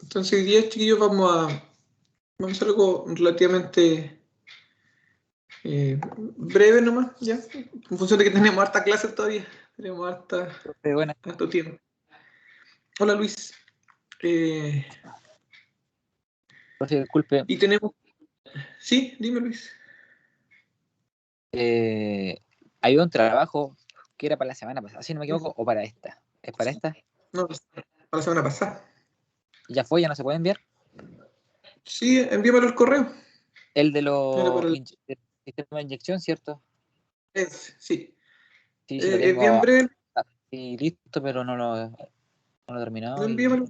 Entonces hoy día, chiquillos, vamos a hacer algo relativamente breve nomás, ya, en función de que tenemos harta clase todavía, tenemos harto tiempo. Hola Luis. Profe, disculpe. Y tenemos... Sí, dime Luis. Hay un trabajo que era para la semana pasada, si no me equivoco, o para esta. ¿Es para esta? No, para la semana pasada. ¿Ya fue? ¿Ya no se puede enviar? Sí, envíamelo al correo. El de los el sistema de inyección, ¿cierto? Sí. Sí, sí lo Es bien tengo breve. y listo, pero no lo he terminado y Envíamelo.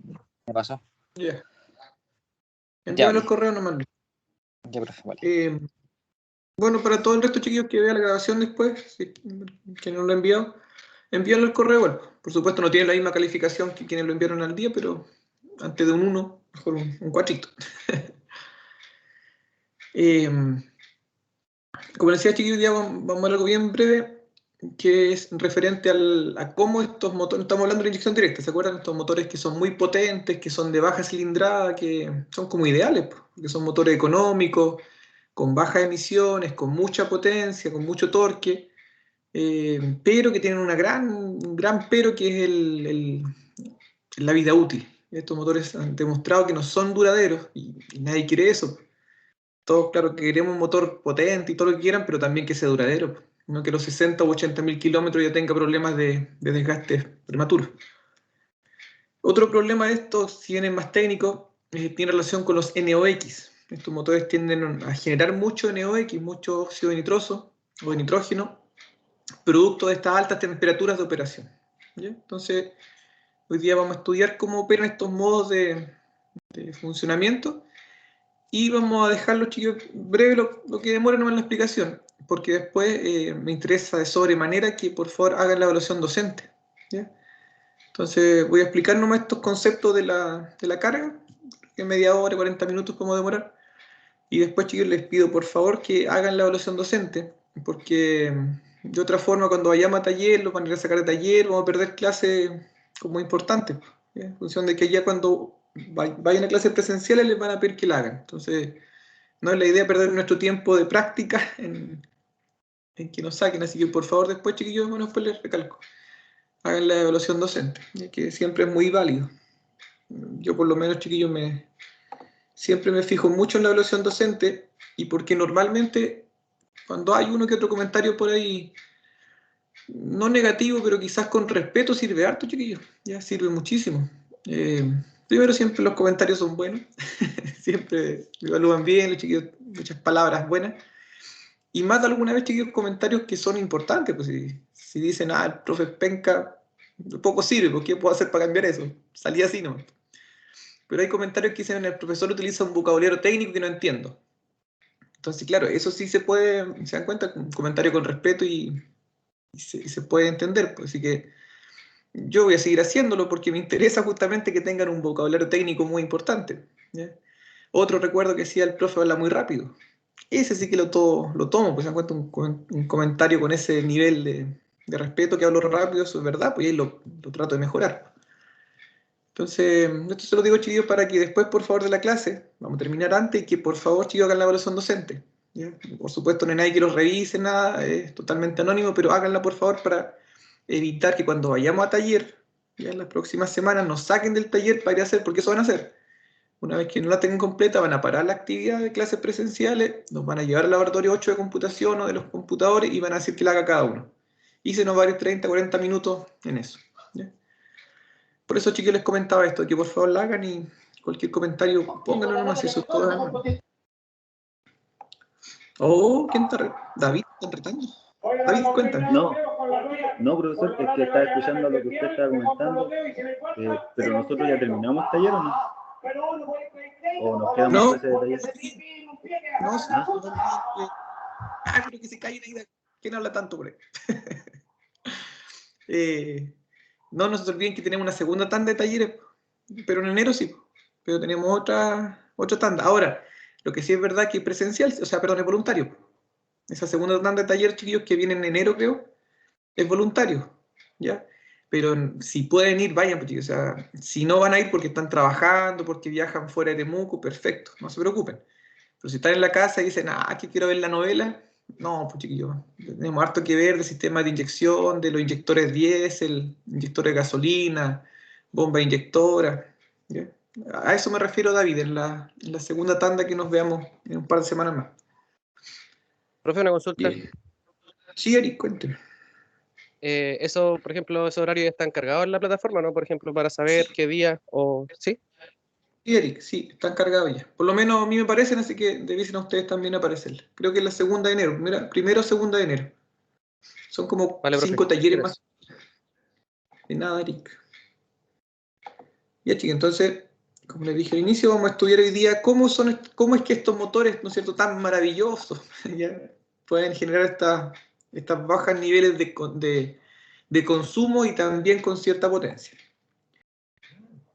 me pasó. Ya. Ya, Envíamelo al correo nomás. ya, profe, vale. Bueno, para todo el resto, chiquillos, que vea la grabación después, que no lo he enviado, envíalo al correo. Bueno, por supuesto no tiene la misma calificación que quienes lo enviaron al día, pero antes de un 1, mejor un 4. Como decía, chiquillos, ya vamos a ver algo bien breve, que es referente a cómo estos motores, estamos hablando de inyección directa, ¿se acuerdan? Estos motores que son muy potentes, que son de baja cilindrada, que son como ideales, que son motores económicos, con bajas emisiones, con mucha potencia, con mucho torque, pero que tienen un gran pero que es la vida útil. Estos motores han demostrado que no son duraderos y nadie quiere eso. Todos, claro, que queremos un motor potente y todo lo que quieran, pero también que sea duradero. No que los 60 o 80 mil kilómetros ya tenga problemas de desgaste prematuro. Otro problema de estos, si bien es más técnico, tiene relación con los NOx. Estos motores tienden a generar mucho NOx, mucho óxido nitroso o de nitrógeno, producto de estas altas temperaturas de operación. ¿Ya? Entonces, hoy día vamos a estudiar cómo operan estos modos de funcionamiento y vamos a dejarlo, chicos, breve lo que demore nomás en la explicación, porque después me interesa de sobremanera que por favor hagan la evaluación docente. ¿Ya? Entonces voy a explicar nomás estos conceptos de la carga, que media hora, 40 minutos podemos demorar, y después, chicos, les pido por favor que hagan la evaluación docente, porque de otra forma cuando vayamos a taller, los van a ir a sacar de taller, vamos a perder clases como importantes, ¿ya? En función de que ya cuando vayan a clases presenciales les van a pedir que la hagan. Entonces, no es la idea perder nuestro tiempo de práctica en que nos saquen, así que por favor después, chiquillos, bueno, después les recalco, hagan la evaluación docente, ya que siempre es muy válido. Yo por lo menos, chiquillos, siempre me fijo mucho en la evaluación docente y porque normalmente cuando hay uno que otro comentario por ahí, no negativo, pero quizás con respeto, sirve harto, chiquillos, ya sirve muchísimo. Primero, siempre los comentarios son buenos, siempre me evalúan bien, los chiquillos, muchas palabras buenas. Y más de alguna vez, chiquillos, comentarios que son importantes, pues si dicen, el profe es penca, poco sirve, pues ¿qué puedo hacer para cambiar eso? Salí así, ¿no? Pero hay comentarios que dicen, el profesor utiliza un vocabulario técnico que no entiendo. Entonces, claro, eso sí se puede, se dan cuenta, un comentario con respeto y se puede entender, pues así que yo voy a seguir haciéndolo porque me interesa justamente que tengan un vocabulario técnico muy importante, ¿ya? Otro recuerdo que decía el profe habla muy rápido. Ese sí que lo tomo, pues se encuentra un comentario con ese nivel de respeto que hablo rápido, eso es verdad, pues ahí lo trato de mejorar. Entonces, esto se lo digo, chiquillos, para que después, por favor, de la clase, vamos a terminar antes y que por favor, chiquillos, hagan la evaluación docente. ¿Ya? Por supuesto, no hay nadie que los revise, nada, es totalmente anónimo, pero háganla, por favor, para evitar que cuando vayamos a taller, ya en las próximas semanas, nos saquen del taller para ir a hacer, porque eso van a hacer. Una vez que no la tengan completa, van a parar la actividad de clases presenciales, nos van a llevar al laboratorio 8 de computación o de los computadores y van a decir que la haga cada uno. Y se nos va a ir 30, 40 minutos en eso. ¿Ya? Por eso, chicos, les comentaba esto, que por favor la hagan y cualquier comentario, pónganlo nomás, eso es todo. Oh, ¿quién está David, ¿están retando? David, cuéntame. No, profesor, es que estaba escuchando lo que usted estaba comentando, pero nosotros ya terminamos el taller, ¿o no? ¿O nos queda más clases de taller? No, sí, pero que se calle ahí, ¿quién habla tanto por ahí? No se olviden que tenemos una segunda tanda de talleres, pero en enero sí, pero tenemos otra tanda. Ahora, lo que sí es verdad que es presencial, o sea, perdón, es voluntario. Esa segunda tanda de taller, chiquillos, que viene en enero, creo, es voluntario, ¿ya? pero si pueden ir, vayan, pues, chicos. O sea, si no van a ir porque están trabajando, porque viajan fuera de Temuco, perfecto, no se preocupen. Pero si están en la casa y dicen, que quiero ver la novela, no, pues chiquillos, tenemos harto que ver de sistemas de inyección, de los inyectores diésel, inyectores de gasolina, bomba inyectora. ¿Ya? A eso me refiero, David, en la segunda tanda que nos veamos en un par de semanas más. Profe, una consulta. Bien. Sí, Eric, cuénteme. Eso, por ejemplo, esos horarios están cargados en la plataforma, ¿no? Por ejemplo, para saber qué día o... ¿Sí? Sí, Eric, sí, están cargados ya. Por lo menos a mí me parecen, así que debiesen a ustedes también aparecer. Creo que es la segunda de enero, primero o segunda de enero. Son como Vale, profe. 5 talleres Gracias. más. De nada, Eric. Ya, chicos, entonces, como les dije al inicio, vamos a estudiar hoy día cómo es que estos motores, ¿no es cierto?, tan maravillosos, ¿ya? Pueden generar estas bajas niveles de consumo y también con cierta potencia.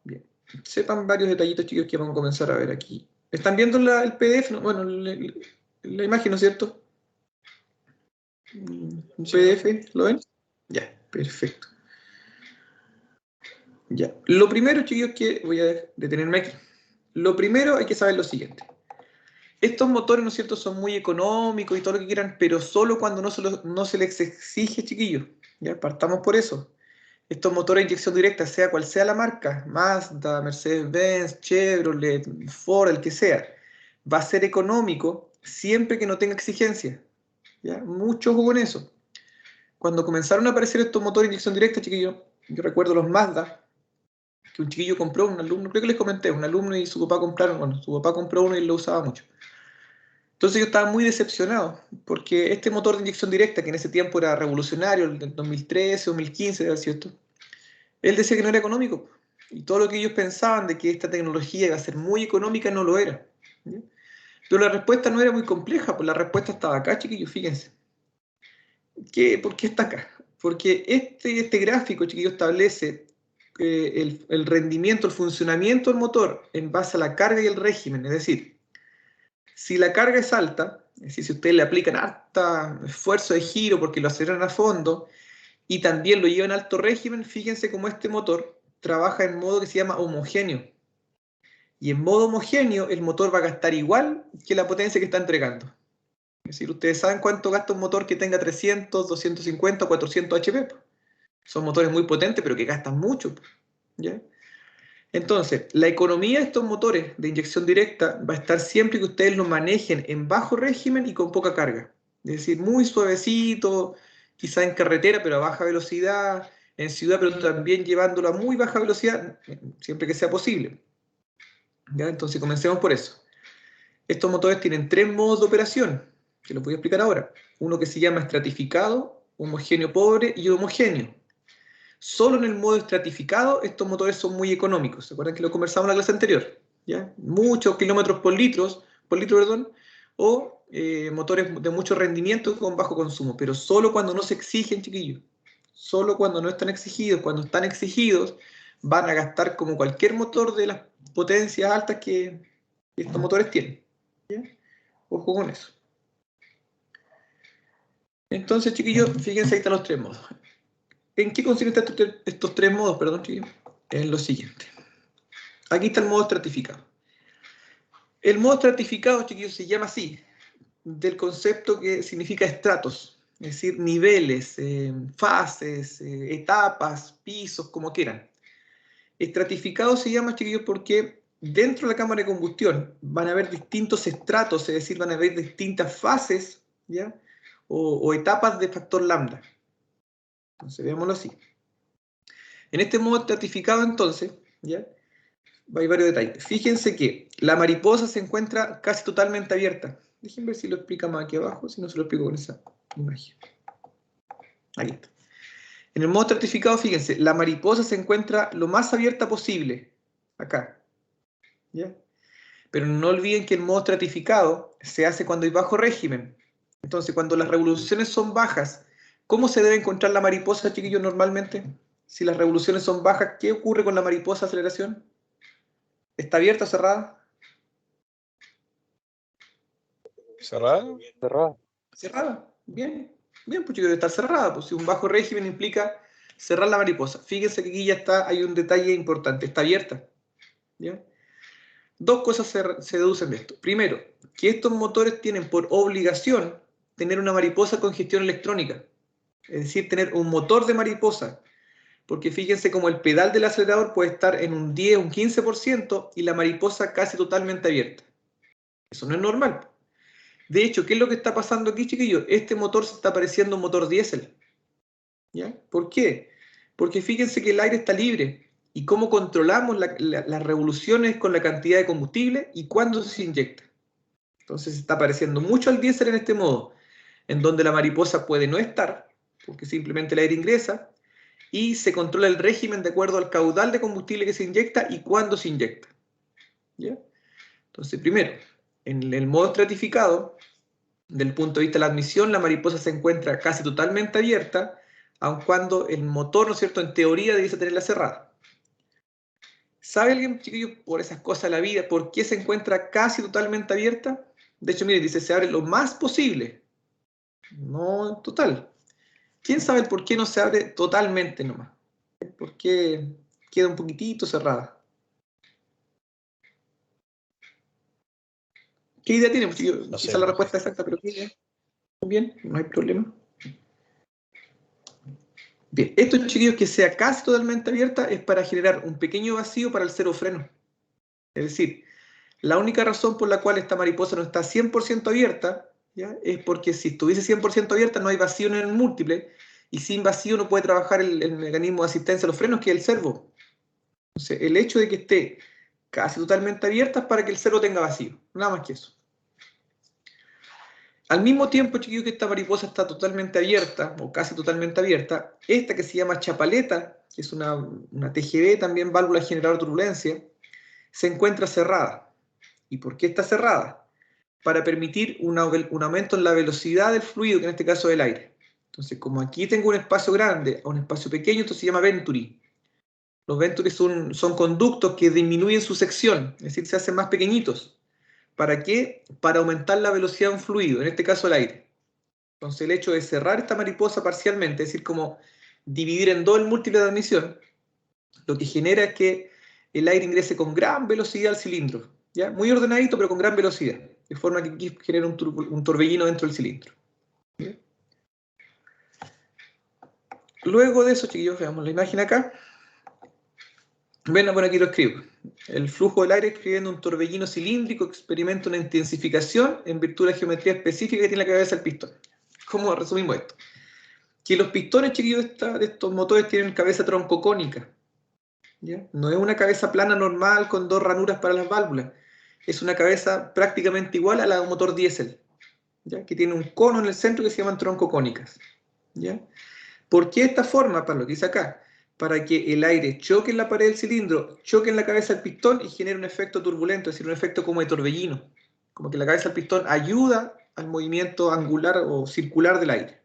Bien. Sepan varios detallitos, chicos, que vamos a comenzar a ver aquí. ¿Están viendo el PDF? ¿No? Bueno, la imagen, ¿no es cierto? ¿Un PDF? ¿Lo ven? Ya, perfecto. Ya. Lo primero, chicos, que voy a detenerme aquí. Lo primero hay que saber lo siguiente. Estos motores, ¿no es cierto?, son muy económicos y todo lo que quieran, pero solo cuando no se les exige, chiquillos. Ya, partamos por eso. Estos motores de inyección directa, sea cual sea la marca, Mazda, Mercedes-Benz, Chevrolet, Ford, el que sea, va a ser económico siempre que no tenga exigencia. ¿Ya? Mucho ojo con eso. Cuando comenzaron a aparecer estos motores de inyección directa, chiquillos, yo recuerdo los Mazda, que un chiquillo compró, un alumno, creo que les comenté, un alumno y su papá compraron, bueno, su papá compró uno y lo usaba mucho. Entonces yo estaba muy decepcionado, porque este motor de inyección directa, que en ese tiempo era revolucionario, el del 2013, 2015, ¿era cierto? Él decía que no era económico, y todo lo que ellos pensaban de que esta tecnología iba a ser muy económica no lo era. ¿Ya? Pero la respuesta no era muy compleja, pues la respuesta estaba acá, chiquillos, fíjense. ¿Por qué está acá? Porque este gráfico, chiquillos, establece el rendimiento, el funcionamiento del motor en base a la carga y el régimen. Es decir, si la carga es alta, es decir, si ustedes le aplican harta esfuerzo de giro porque lo aceleran a fondo y también lo llevan a alto régimen, fíjense cómo este motor trabaja en modo que se llama homogéneo. Y en modo homogéneo el motor va a gastar igual que la potencia que está entregando. Es decir, ustedes saben cuánto gasta un motor que tenga 300, 250, 400 HP. Son motores muy potentes, pero que gastan mucho. ¿Ya? Entonces, la economía de estos motores de inyección directa va a estar siempre que ustedes lo manejen en bajo régimen y con poca carga. Es decir, muy suavecito, quizá en carretera, pero a baja velocidad, en ciudad, pero también llevándolo a muy baja velocidad, siempre que sea posible. ¿Ya? Entonces, comencemos por eso. Estos motores tienen 3 modos de operación, que los voy a explicar ahora. Uno que se llama estratificado, homogéneo pobre y homogéneo. Solo en el modo estratificado estos motores son muy económicos. ¿Se acuerdan que lo conversamos en la clase anterior? ¿Ya? Muchos kilómetros por litro, o motores de mucho rendimiento con bajo consumo, pero solo cuando no se exigen, chiquillos. Solo cuando no están exigidos. Cuando están exigidos, van a gastar como cualquier motor de las potencias altas que estos motores tienen. ¿Ya? Ojo con eso. Entonces, chiquillos, fíjense, ahí están los 3 modos. ¿En qué consisten estos 3 modos, perdón, chiquillos? En lo siguiente. Aquí está el modo estratificado. El modo estratificado, chiquillos, se llama así, del concepto que significa estratos, es decir, niveles, fases, etapas, pisos, como quieran. Estratificado se llama, chiquillos, porque dentro de la cámara de combustión van a haber distintos estratos, es decir, van a haber distintas fases, ¿ya? O etapas de factor lambda. Entonces, veámoslo así. En este modo estratificado, entonces, ¿ya? Hay varios detalles. Fíjense que la mariposa se encuentra casi totalmente abierta. Déjenme ver si lo explica más aquí abajo, si no se lo explico con esa imagen. Ahí está. En el modo estratificado, fíjense, la mariposa se encuentra lo más abierta posible. Acá. ¿Ya? Pero no olviden que el modo estratificado se hace cuando hay bajo régimen. Entonces, cuando las revoluciones son bajas, ¿cómo se debe encontrar la mariposa, chiquillos, normalmente? Si las revoluciones son bajas, ¿qué ocurre con la mariposa de aceleración? ¿Está abierta o cerrada? ¿Cerrada? Cerrado. Cerrada. Bien, bien, pues debe estar cerrada. Pues si un bajo régimen implica cerrar la mariposa. Fíjense que aquí ya está, hay un detalle importante, está abierta. ¿Ya? Dos cosas se deducen de esto. Primero, que estos motores tienen por obligación tener una mariposa con gestión electrónica. Es decir, tener un motor de mariposa. Porque fíjense como el pedal del acelerador puede estar en un 10, un 15% y la mariposa casi totalmente abierta. Eso no es normal. De hecho, ¿qué es lo que está pasando aquí, chiquillos? Este motor se está pareciendo a un motor diésel. ¿Ya? ¿Por qué? Porque fíjense que el aire está libre. ¿Y cómo controlamos las revoluciones con la cantidad de combustible y cuándo se inyecta? Entonces se está pareciendo mucho al diésel en este modo, en donde la mariposa puede no estar, porque simplemente el aire ingresa, y se controla el régimen de acuerdo al caudal de combustible que se inyecta y cuándo se inyecta. ¿Ya? Entonces, primero, en el modo estratificado, del punto de vista de la admisión, la mariposa se encuentra casi totalmente abierta, aun cuando el motor, ¿no es cierto?, en teoría debiese tenerla cerrada. ¿Sabe alguien, chiquillos, por esas cosas de la vida, por qué se encuentra casi totalmente abierta? De hecho, miren, dice, se abre lo más posible. No total. ¿Quién sabe el por qué no se abre totalmente nomás? ¿Por qué queda un poquitito cerrada? ¿Qué idea tiene? No sé. Quizá la respuesta exacta, pero ¿qué idea? Bien, no hay problema. Bien, estos chiquillos que sea casi totalmente abierta es para generar un pequeño vacío para el cero freno. Es decir, la única razón por la cual esta mariposa no está 100% abierta, ¿ya?, es porque si estuviese 100% abierta no hay vacío en el múltiple y sin vacío no puede trabajar el mecanismo de asistencia a los frenos, que es el servo. Entonces, el hecho de que esté casi totalmente abierta es para que el servo tenga vacío, nada más que eso. Al mismo tiempo, chiquillos, que esta mariposa está totalmente abierta, o casi totalmente abierta, esta que se llama chapaleta, que es una TGV, también válvula generadora de turbulencia, se encuentra cerrada. ¿Y por qué está cerrada? Para permitir un aumento en la velocidad del fluido, que en este caso es el aire. Entonces, como aquí tengo un espacio grande a un espacio pequeño, esto se llama venturi. Los venturi son conductos que disminuyen su sección, es decir, se hacen más pequeñitos. ¿Para qué? Para aumentar la velocidad de un fluido, en este caso el aire. Entonces el hecho de cerrar esta mariposa parcialmente, es decir, como dividir en dos el múltiple de admisión, lo que genera es que el aire ingrese con gran velocidad al cilindro, ¿ya? Muy ordenadito, pero con gran velocidad, de forma que aquí genera un torbellino dentro del cilindro. ¿Bien? Luego de eso, chiquillos, veamos la imagen acá. Ven, bueno, aquí lo escribo. El flujo del aire escribiendo un torbellino cilíndrico experimenta una intensificación en virtud de la geometría específica que tiene la cabeza del pistón. ¿Cómo resumimos esto? Que los pistones, chiquillos, de estos motores tienen cabeza troncocónica. ¿Ya? No es una cabeza plana normal con dos ranuras para las válvulas. Es una cabeza prácticamente igual a la de un motor diésel, ¿ya?, que tiene un cono en el centro que se llaman troncocónicas. ¿Ya? ¿Por qué esta forma? Para lo que dice acá. Para que el aire choque en la pared del cilindro, choque en la cabeza del pistón y genere un efecto turbulento, es decir, un efecto como de torbellino. Como que la cabeza del pistón ayuda al movimiento angular o circular del aire.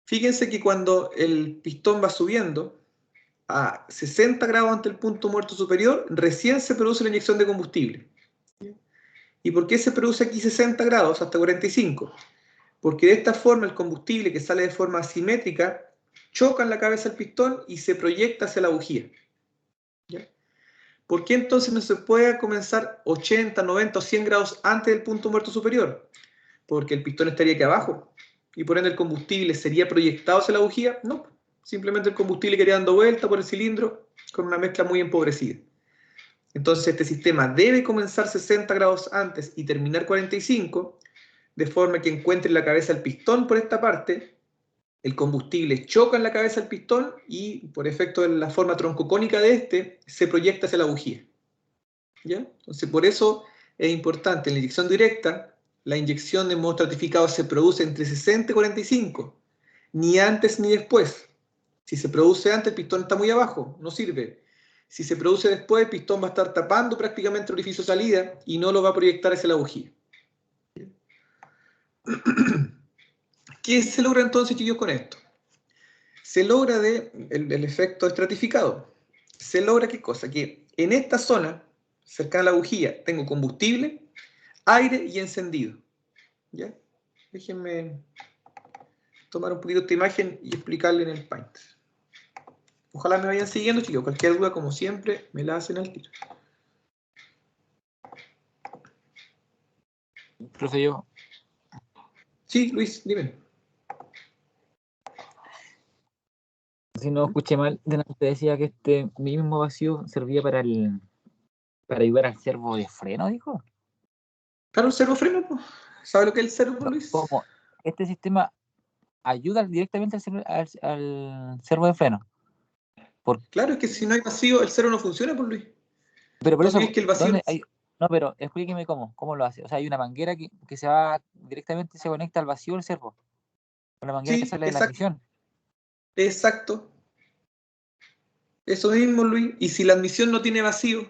Fíjense que cuando el pistón va subiendo a 60 grados ante el punto muerto superior, recién se produce la inyección de combustible. ¿Y por qué se produce aquí 60 grados hasta 45? Porque de esta forma el combustible que sale de forma asimétrica choca en la cabeza del pistón y se proyecta hacia la bujía. ¿Ya? ¿Por qué entonces no se puede comenzar 80, 90 o 100 grados antes del punto muerto superior? Porque el pistón estaría aquí abajo y por ende el combustible sería proyectado hacia la bujía. No, simplemente el combustible quedaría dando vuelta por el cilindro con una mezcla muy empobrecida. Entonces este sistema debe comenzar 60 grados antes y terminar 45, de forma que encuentre la cabeza del pistón por esta parte, el combustible choca en la cabeza del pistón y por efecto de la forma troncocónica de este, se proyecta hacia la bujía. ¿Ya? Entonces por eso es importante en la inyección directa, la inyección de modo estratificado se produce entre 60 y 45, ni antes ni después. Si se produce antes, el pistón está muy abajo, no sirve. Si se produce después, el pistón va a estar tapando prácticamente el orificio de salida y no lo va a proyectar hacia la bujía. ¿Qué se logra entonces, chicos, con esto? Se logra el efecto estratificado. Se logra ¿qué cosa? Que en esta zona, cercana a la bujía, tengo combustible, aire y encendido. ¿Ya? Déjenme tomar un poquito esta imagen y explicarle en el Paint. Ojalá me vayan siguiendo, chicos. Cualquier duda, como siempre, me la hacen al tiro. Profe, yo. Sí, Luis, dime. Si no escuché mal, delante decía que este mismo vacío servía para ayudar al servo de freno, dijo. Claro, el servofreno, pues. ¿Sabe lo que es el servo, Luis? ¿Cómo? Este sistema ayuda directamente al servo de freno. Claro, es que si no hay vacío, el servo no funciona, pues, Luis. Pero por ¿No eso, crees que el vacío... ¿dónde hay? No, pero explíqueme cómo lo hace. O sea, hay una manguera que se va directamente, se conecta al vacío del servo. Con la manguera que Sí, sale de la exacto. admisión. Exacto. Eso mismo, Luis. Y si la admisión no tiene vacío,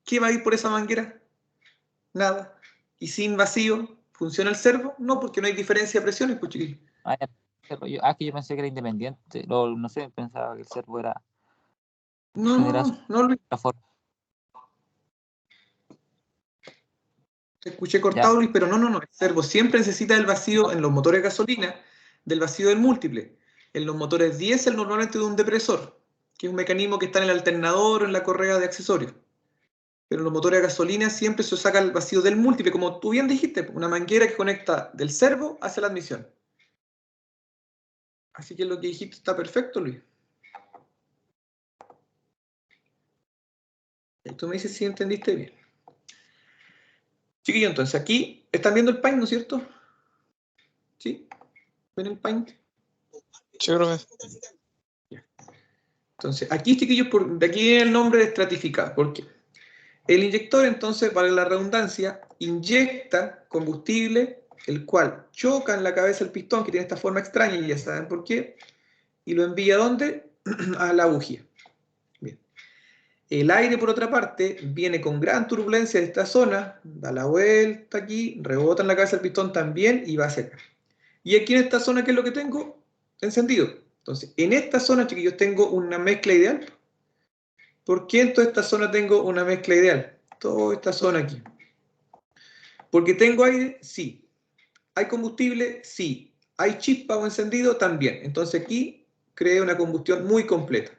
¿qué va a ir por esa manguera? Nada. Y sin vacío, ¿funciona el servo? No, porque no hay diferencia de presiones, pues, chiquillos. Que yo pensé que era independiente. No sé, pensaba que el servo era No, Luis. la forma. Te escuché Ya. cortado, Luis, pero no. El servo siempre necesita el vacío en los motores de gasolina, del vacío del múltiple. En los motores diésel normalmente de un depresor, que es un mecanismo que está en el alternador o en la correa de accesorios. Pero en los motores de gasolina siempre se saca el vacío del múltiple, como tú bien dijiste, una manguera que conecta del servo hacia la admisión. Así que lo que dijiste está perfecto, Luis. Y tú me dices si entendiste bien. Chiquillo, entonces aquí están viendo el Paint, ¿no es cierto? ¿Sí? ¿Ven el Paint? Sí, profe. Entonces, aquí, chiquillos, de aquí viene el nombre de estratificado. ¿Por qué? El inyector, entonces, para la redundancia, inyecta combustible, el cual choca en la cabeza del pistón, que tiene esta forma extraña, y ya saben por qué, y lo envía ¿a dónde? A la bujía. Bien. El aire, por otra parte, viene con gran turbulencia de esta zona, da la vuelta aquí, rebota en la cabeza del pistón también y va hacia acá. Y aquí en esta zona, ¿qué es lo que tengo? Encendido. Entonces, en esta zona, chiquillos, tengo una mezcla ideal. ¿Por qué en toda esta zona tengo una mezcla ideal? Toda esta zona aquí. ¿Porque tengo aire? Sí. ¿Hay combustible? Sí. ¿Hay chispa o encendido? También. Entonces aquí creé una combustión muy completa.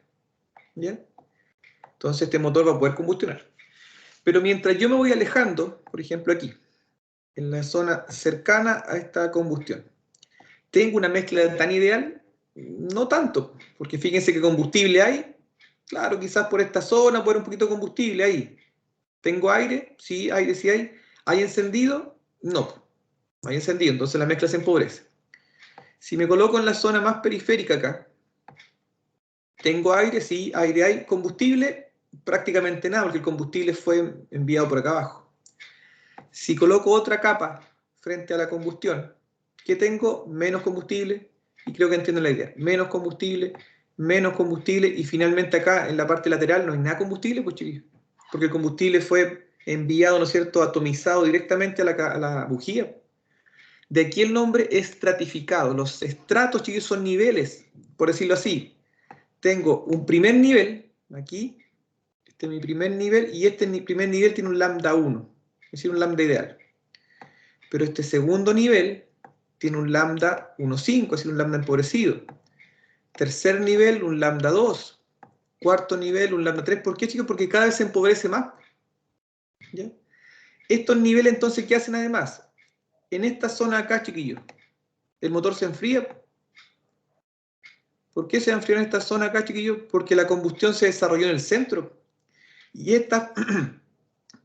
¿Bien? Entonces este motor va a poder combustionar. Pero mientras yo me voy alejando, por ejemplo aquí, en la zona cercana a esta combustión, ¿tengo una mezcla tan ideal? No tanto, porque fíjense que combustible hay. Claro, quizás por esta zona puede haber un poquito de combustible ahí. ¿Tengo aire? Sí, aire sí hay. ¿Hay encendido? No, no hay encendido, entonces la mezcla se empobrece. Si me coloco en la zona más periférica acá, ¿tengo aire? Sí, aire hay. ¿Combustible? Prácticamente nada, porque el combustible fue enviado por acá abajo. Si coloco otra capa frente a la combustión, ¿qué tengo? Menos combustible, y creo que entienden la idea. Menos combustible, y finalmente acá en la parte lateral no hay nada combustible, pues chiquillos, porque el combustible fue enviado, ¿no es cierto?, atomizado directamente a la bujía. De aquí el nombre estratificado. Los estratos, chiquillos, son niveles, por decirlo así. Tengo un primer nivel, aquí, este es mi primer nivel, y este primer nivel tiene un lambda 1, es decir, un lambda ideal. Pero este segundo nivel tiene un lambda 1,5, es decir, un lambda empobrecido. Tercer nivel, un lambda 2. Cuarto nivel, un lambda 3. ¿Por qué, chicos? Porque cada vez se empobrece más. ¿Ya? Estos niveles, entonces, ¿qué hacen además? En esta zona acá, chiquillos, el motor se enfría. ¿Por qué se enfrió en esta zona acá, chiquillos? Porque la combustión se desarrolló en el centro. Y estas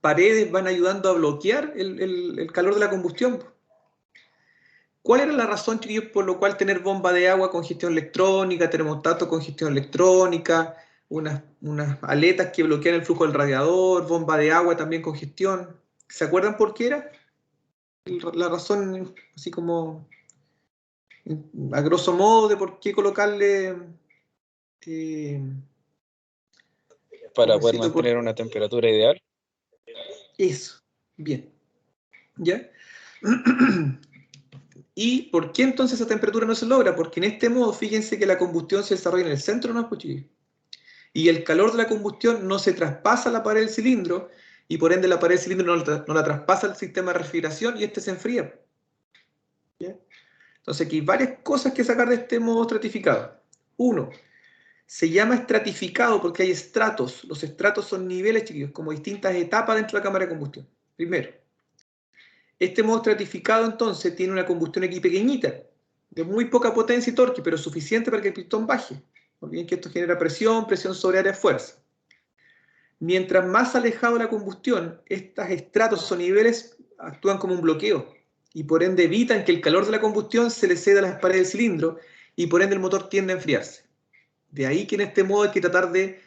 paredes van ayudando a bloquear el calor de la combustión. ¿Cuál era la razón, chiquillos, por lo cual tener bomba de agua con gestión electrónica, termostato con gestión electrónica, unas aletas que bloquean el flujo del radiador, bomba de agua también con gestión? ¿Se acuerdan por qué era? La razón, así como a grosso modo, de por qué colocarle... Para poder mantener una temperatura ideal. Eso, bien. ¿Ya? ¿Y por qué entonces esa temperatura no se logra? Porque en este modo, fíjense que la combustión se desarrolla en el centro, ¿no, cuchillo? Y el calor de la combustión no se traspasa a la pared del cilindro, y por ende la pared del cilindro no la traspasa al sistema de refrigeración y este se enfría. ¿Ya? Entonces aquí hay varias cosas que sacar de este modo estratificado. Uno, se llama estratificado porque hay estratos. Los estratos son niveles, chiquillos, como distintas etapas dentro de la cámara de combustión. Primero, este modo estratificado entonces tiene una combustión aquí pequeñita, de muy poca potencia y torque, pero suficiente para que el pistón baje. Olviden que esto genera presión, presión sobre área de fuerza. Mientras más alejado de la combustión, estos estratos o niveles actúan como un bloqueo y por ende evitan que el calor de la combustión se le ceda a las paredes del cilindro y por ende el motor tiende a enfriarse. De ahí que en este modo hay que tratar de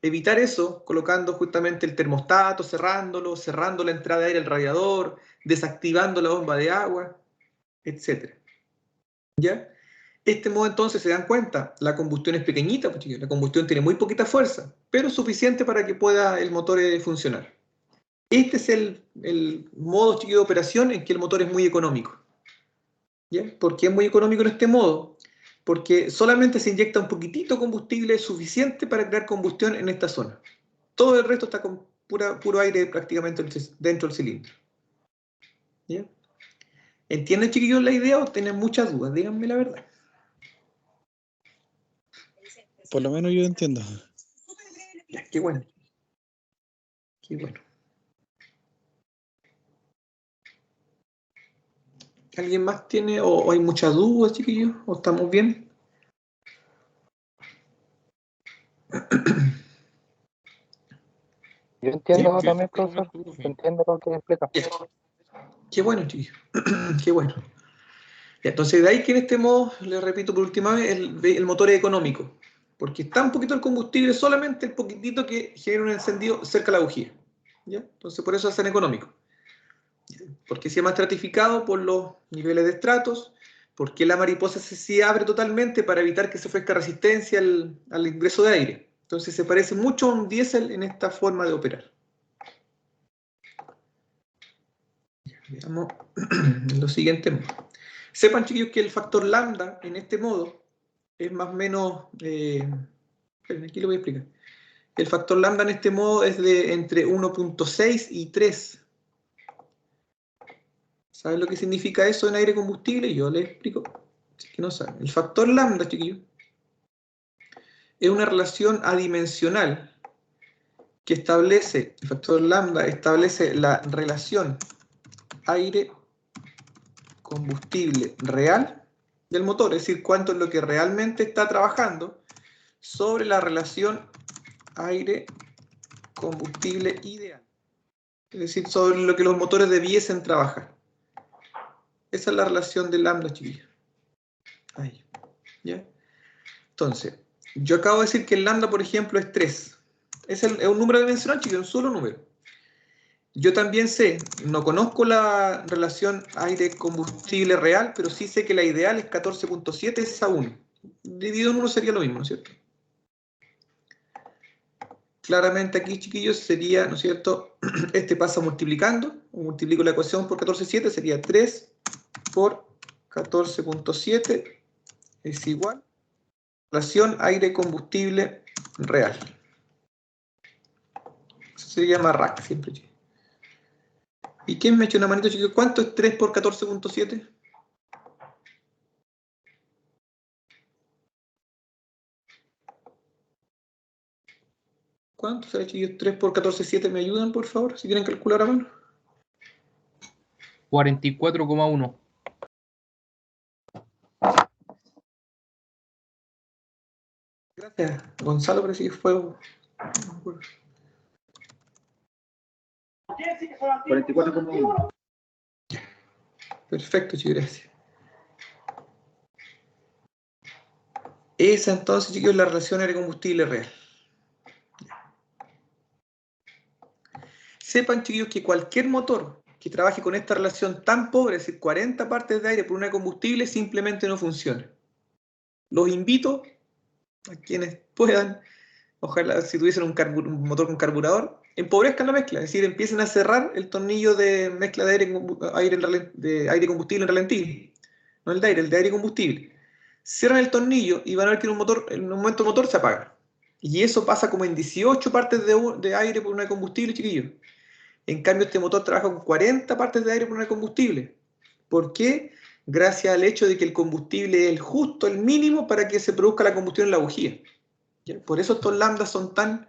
evitar eso, colocando justamente el termostato, cerrándolo, cerrando la entrada de aire al radiador, desactivando la bomba de agua, etc. ¿Ya? Este modo entonces, se dan cuenta, la combustión es pequeñita, pues, la combustión tiene muy poquita fuerza, pero suficiente para que pueda el motor funcionar. Este es el modo, chiquillo, de operación en que el motor es muy económico. ¿Ya? ¿Por qué es muy económico en este modo? Porque solamente se inyecta un poquitito de combustible suficiente para crear combustión en esta zona. Todo el resto está con puro aire prácticamente dentro del cilindro. ¿Ya? ¿Entienden, chiquillos, la idea o tienen muchas dudas? Díganme la verdad. Por lo menos yo entiendo. Ya, qué bueno. Qué bueno. ¿Alguien más tiene o hay muchas dudas, chiquillos? ¿O estamos bien? Yo entiendo Sí, también, profesor. Entiendo lo que explica. Qué bueno, chiquillos. Qué bueno. Ya, entonces, de ahí que en este modo, les repito por última vez, el motor es económico. Porque está un poquito el combustible, solamente el poquitito que genera un encendido cerca de la bujía. ¿Ya? Entonces, por eso hacen económico. Porque se llama estratificado por los niveles de estratos, porque la mariposa se abre totalmente para evitar que se ofrezca resistencia al ingreso de aire. Entonces se parece mucho a un diésel en esta forma de operar. Veamos lo siguiente. Sepan, chiquillos, que el factor lambda en este modo es más o menos... aquí lo voy a explicar. El factor lambda en este modo es de entre 1.6 y 3. ¿Saben lo que significa eso en aire combustible? Yo les explico. Si es que no saben. El factor lambda, chiquillos, es una relación adimensional que establece, el factor lambda establece la relación aire-combustible real del motor, es decir, cuánto es lo que realmente está trabajando sobre la relación aire-combustible ideal. Es decir, sobre lo que los motores debiesen trabajar. Esa es la relación de lambda, chiquillos. Ahí. ¿Ya? Entonces, yo acabo de decir que el lambda, por ejemplo, es 3. Es un número dimensional, chicos, un solo número. Yo también sé, no conozco la relación aire-combustible real, pero sí sé que la ideal es 14.7 es a 1. Dividido en 1 sería lo mismo, ¿no es cierto? Claramente aquí, chiquillos, sería, ¿no es cierto? Este pasa multiplicando, multiplico la ecuación por 14.7, sería 3 por 14.7 es igual a relación aire-combustible real. Eso se llama RAC siempre, chicos. ¿Y quién me echa una manito, chicos? ¿Cuánto es 3 por 14.7? ¿Cuánto será, chicos? 3 por 14.7, ¿me ayudan, por favor? Si quieren calcular a mano. 44,1. Gracias, Gonzalo, parece que fue... 44,1. Perfecto, chicos, gracias. Esa entonces, chicos, es la relación aire-combustible real. Sepan, chicos, que cualquier motor que trabaje con esta relación tan pobre, es decir, 40 partes de aire por una combustible, simplemente no funciona. Los invito a quienes puedan, ojalá si tuviesen un motor con carburador, empobrezcan la mezcla, es decir, empiecen a cerrar el tornillo de mezcla de aire combustible en ralentí, no el de aire combustible. Cierran el tornillo y van a ver que en un momento el motor se apaga. Y eso pasa como en 18 partes de aire por una combustible, chiquillos. En cambio, este motor trabaja con 40 partes de aire por una combustible. ¿Por qué? gracias al hecho de que el combustible es el justo, el mínimo para que se produzca la combustión en la bujía. ¿Ya? Por eso estos lambdas son tan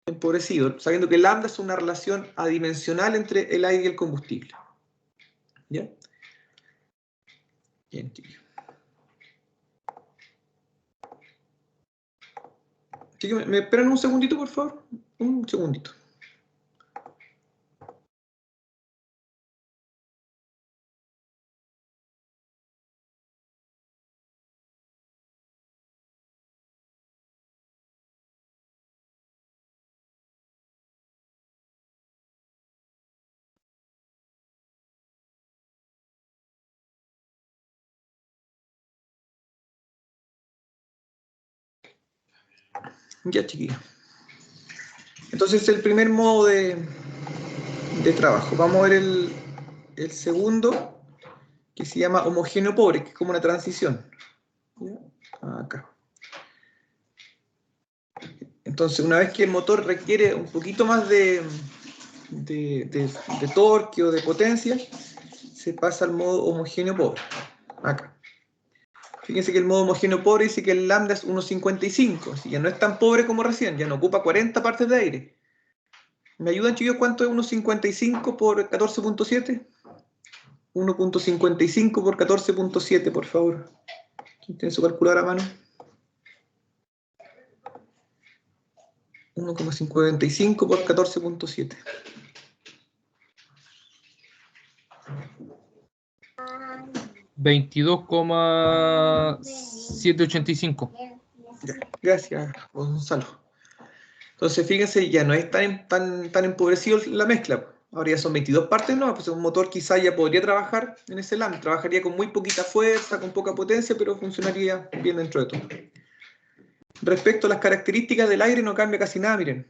empobrecidos, sabiendo que lambda es una relación adimensional entre el aire y el combustible. ¿Ya? Bien, chicos. Chicos, ¿me esperan un segundito, por favor? Un segundito. Ya, chiquillos. Entonces, el primer modo de trabajo. Vamos a ver el segundo, que se llama homogéneo pobre, que es como una transición. ¿Ya? Acá. Entonces, una vez que el motor requiere un poquito más de torque o de potencia, se pasa al modo homogéneo pobre. Acá. Fíjense que el modo homogéneo pobre dice que el lambda es 1,55, así que ya no es tan pobre como recién, ya no ocupa 40 partes de aire. ¿Me ayudan, chicos, cuánto es 1,55 por 14.7? 1,55 por 14.7, por favor. ¿Quién tiene su calculadora a mano? 1,55 por 14.7. $22,785. Gracias, Gonzalo. Entonces, fíjense, ya no es tan empobrecido la mezcla. Ahora ya son 22 partes, ¿no? Pues un motor quizá ya podría trabajar en ese lambda. Trabajaría con muy poquita fuerza, con poca potencia, pero funcionaría bien dentro de todo. Respecto a las características del aire, no cambia casi nada, miren.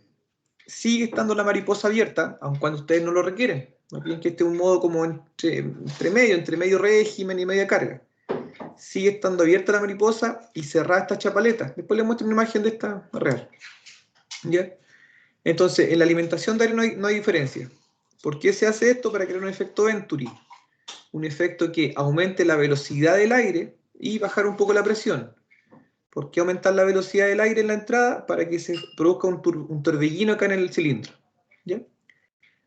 Sigue estando la mariposa abierta, aun cuando ustedes no lo requieren. Más bien que este es un modo como entre medio régimen y media carga. Sigue estando abierta la mariposa y cerrada esta chapaleta. Después les muestro una imagen de esta real. ¿Ya? Entonces, en la alimentación de aire no hay diferencia. ¿Por qué se hace esto? Para crear un efecto Venturi. Un efecto que aumente la velocidad del aire y bajar un poco la presión. ¿Por qué aumentar la velocidad del aire en la entrada? Para que se produzca un torbellino acá en el cilindro. ¿Ya?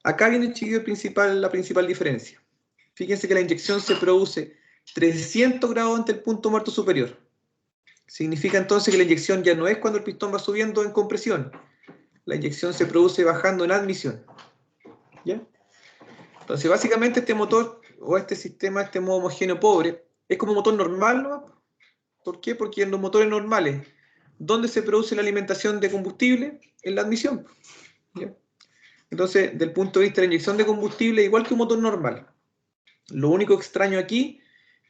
Acá viene, chiquillo, la principal diferencia. Fíjense que la inyección se produce 300 grados ante el punto muerto superior. Significa entonces que la inyección ya no es cuando el pistón va subiendo en compresión. La inyección se produce bajando en admisión. ¿Ya? Entonces, básicamente este motor, o este sistema, este modo homogéneo pobre, es como un motor normal, ¿no? ¿Por qué? Porque en los motores normales, ¿dónde se produce la alimentación de combustible? En la admisión. ¿Ya? Entonces, del punto de vista de la inyección de combustible, igual que un motor normal. Lo único extraño aquí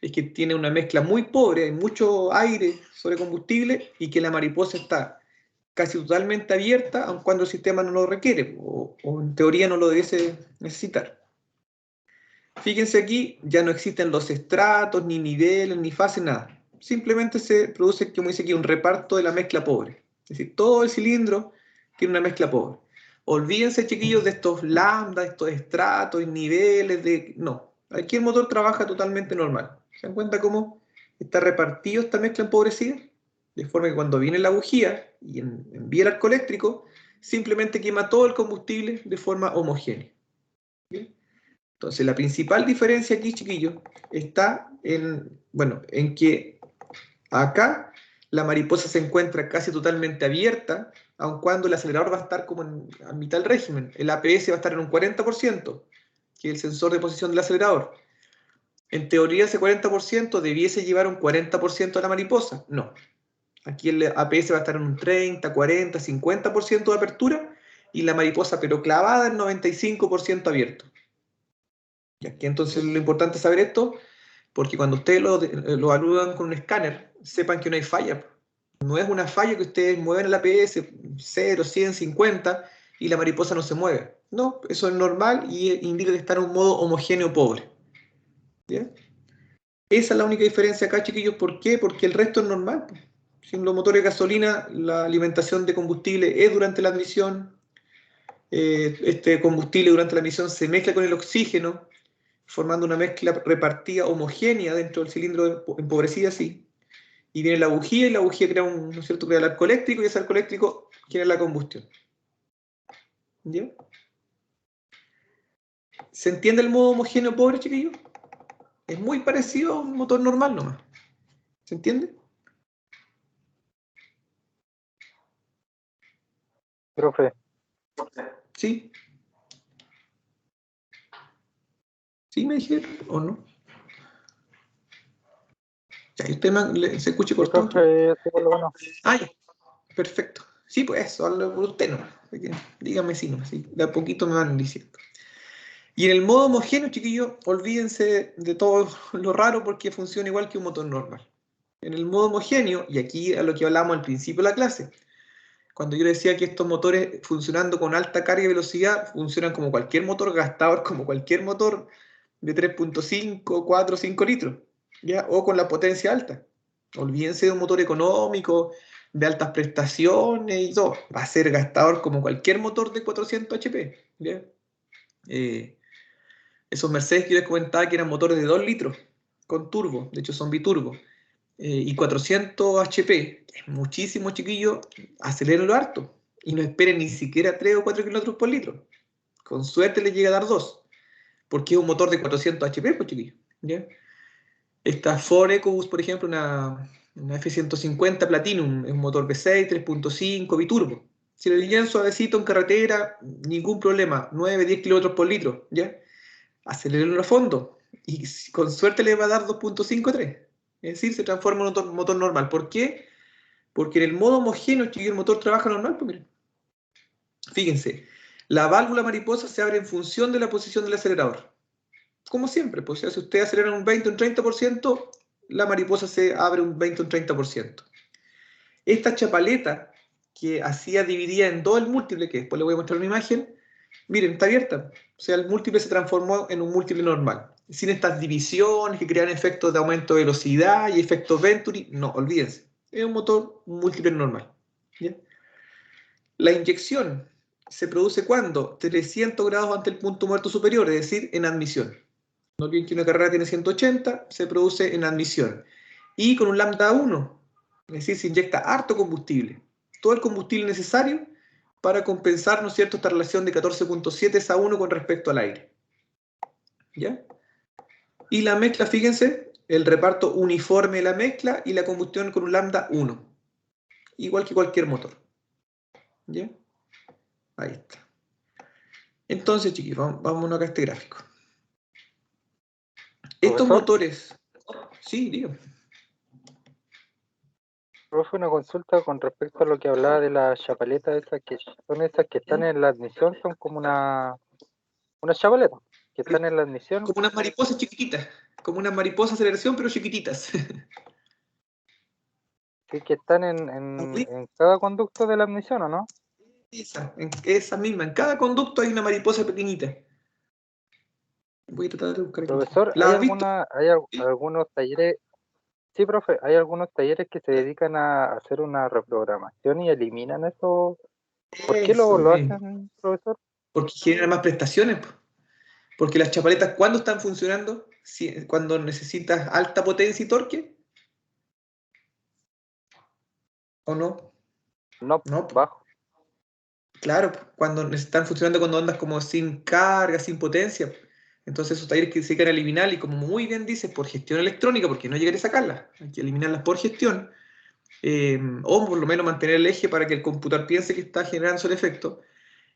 es que tiene una mezcla muy pobre, hay mucho aire sobre combustible y que la mariposa está casi totalmente abierta, aun cuando el sistema no lo requiere, o en teoría no lo debiese necesitar. Fíjense aquí, ya no existen los estratos, ni niveles, ni fases, nada. Simplemente se produce, como dice aquí, un reparto de la mezcla pobre. Es decir, todo el cilindro tiene una mezcla pobre. Olvídense, chiquillos, de estos lambdas, estos estratos, niveles, no. Aquí el motor trabaja totalmente normal. ¿Se dan cuenta cómo está repartido esta mezcla empobrecida? De forma que cuando viene la bujía y envía el arco eléctrico, simplemente quema todo el combustible de forma homogénea. ¿Bien? Entonces, la principal diferencia aquí, chiquillos, está en que acá la mariposa se encuentra casi totalmente abierta, aun cuando el acelerador va a estar como a mitad del régimen. El APS va a estar en un 40%, que es el sensor de posición del acelerador. En teoría, ese 40% debiese llevar un 40% a la mariposa. No. Aquí el APS va a estar en un 30, 40, 50% de apertura y la mariposa, pero clavada, en 95% abierto. Y aquí entonces lo importante es saber esto, porque cuando ustedes lo evalúan con un escáner, sepan que no hay falla. No es una falla que ustedes mueven el APS 0, 100, 50 y la mariposa no se mueve. No, eso es normal y indica que está en un modo homogéneo pobre. ¿Bien? Esa es la única diferencia acá, chiquillos. ¿Por qué? Porque el resto es normal. Si en los motores de gasolina la alimentación de combustible es durante la admisión, este combustible durante la admisión se mezcla con el oxígeno, formando una mezcla repartida homogénea dentro del cilindro empobrecida así. Y viene la bujía, y la bujía crea ¿no es cierto? Crea el arco eléctrico, y ese arco eléctrico genera la combustión. ¿Ya? ¿Se entiende el modo homogéneo pobre, chiquillos? Es muy parecido a un motor normal nomás. ¿Se entiende? Profe. ¿Sí? ¿Sí me dijeron o no? Ya, el tema se escuche cortado. Profe, bueno. Ah, ya. Perfecto. Sí, pues eso, hablo por usted nomás. Dígame sí nomás. Sí. De a poquito me van diciendo. Y en el modo homogéneo, chiquillos, olvídense de todo lo raro porque funciona igual que un motor normal. En el modo homogéneo, y aquí a lo que hablamos al principio de la clase, cuando yo decía que estos motores funcionando con alta carga y velocidad funcionan como cualquier motor gastador, como cualquier motor de 3.5, 4, 5 litros, ¿ya? O con la potencia alta. Olvídense de un motor económico, de altas prestaciones y todo. Va a ser gastador como cualquier motor de 400 HP. ¿Ya? Esos Mercedes que yo les comentaba que eran motores de 2 litros con turbo, de hecho son biturbo, y 400 HP, es muchísimo, chiquillo, acelerenlo harto y no esperen ni siquiera 3 o 4 kilómetros por litro. Con suerte les llega a dar 2, porque es un motor de 400 HP, pues, chiquillo. ¿Ya? Esta Ford EcoBoost, por ejemplo, una F-150 Platinum, es un motor V6, 3.5, biturbo. Si le llegan suavecito en carretera, ningún problema, 9, 10 kilómetros por litro, ¿ya? Acelerenlo a fondo y con suerte le va a dar 2.53. Es decir, se transforma en un motor normal. ¿Por qué? Porque en el modo homogéneo, el motor trabaja normal. Pues miren. Fíjense, la válvula mariposa se abre en función de la posición del acelerador. Como siempre, pues si usted acelera un 20 o un 30%, la mariposa se abre un 20 o un 30%. Esta chapaleta que hacía dividía en dos el múltiple, que después le voy a mostrar una imagen, miren, está abierta. O sea, el múltiple se transformó en un múltiple normal. Sin estas divisiones que crean efectos de aumento de velocidad y efectos Venturi. No, olvídense. Es un motor múltiple normal. ¿Ya? La inyección se produce cuando 300 grados ante el punto muerto superior, es decir, en admisión. No olviden que una carrera tiene 180, se produce en admisión. Y con un lambda 1, es decir, se inyecta harto combustible. Todo el combustible necesario para compensar, ¿no es cierto?, esta relación de 14.7 a 1 con respecto al aire. ¿Ya? Y la mezcla, fíjense, el reparto uniforme de la mezcla y la combustión con un lambda 1. Igual que cualquier motor. ¿Ya? Ahí está. Entonces, chiquillos, vámonos acá a este gráfico. Estos motores... Sí, dígame. Profe, una consulta con respecto a lo que hablaba de las chapaletas esas que son esas que están en la admisión, son como una chapaleta que están en la admisión. Como unas mariposas chiquititas, como unas mariposas de aceleración, pero chiquititas. Sí, que están en cada conducto de la admisión, ¿o no? Esa misma, en cada conducto hay una mariposa pequeñita. Voy a tratar de buscar aquí. Profesor, ¿hay algunos talleres? Sí, profe, hay algunos talleres que se dedican a hacer una reprogramación y eliminan eso. ¿Por qué lo hacen, profesor? Porque generan más prestaciones. Porque las chapaletas, ¿cuándo están funcionando? Cuando necesitas alta potencia y torque. ¿O no? No, bajo. Claro, cuando están funcionando cuando andas como sin carga, sin potencia. Entonces esos talleres que se quieren eliminar, y como muy bien dices, por gestión electrónica, porque no llegaré a sacarlas, hay que eliminarlas por gestión, o por lo menos mantener el eje para que el computador piense que está generando el efecto,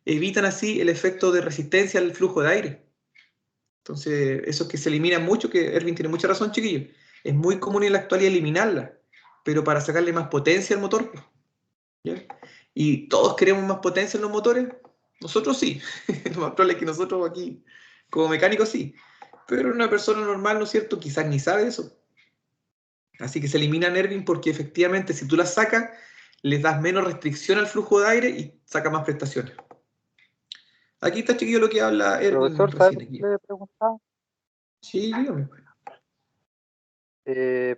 evitan así el efecto de resistencia al flujo de aire. Entonces, eso que se elimina mucho, que Erwin tiene mucha razón, chiquillo, es muy común en la actualidad eliminarla, pero para sacarle más potencia al motor. ¿Ya? Y todos queremos más potencia en los motores. Nosotros sí. Lo más probable es que nosotros aquí, como mecánicos, sí. Pero una persona normal, ¿no es cierto?, quizás ni sabe eso. Así que se elimina Erwin porque efectivamente si tú las sacas, les das menos restricción al flujo de aire y saca más prestaciones. Aquí está, chiquillo, lo que habla Erwin. Profesor, ¿sabe qué le preguntaba? Sí, dígame.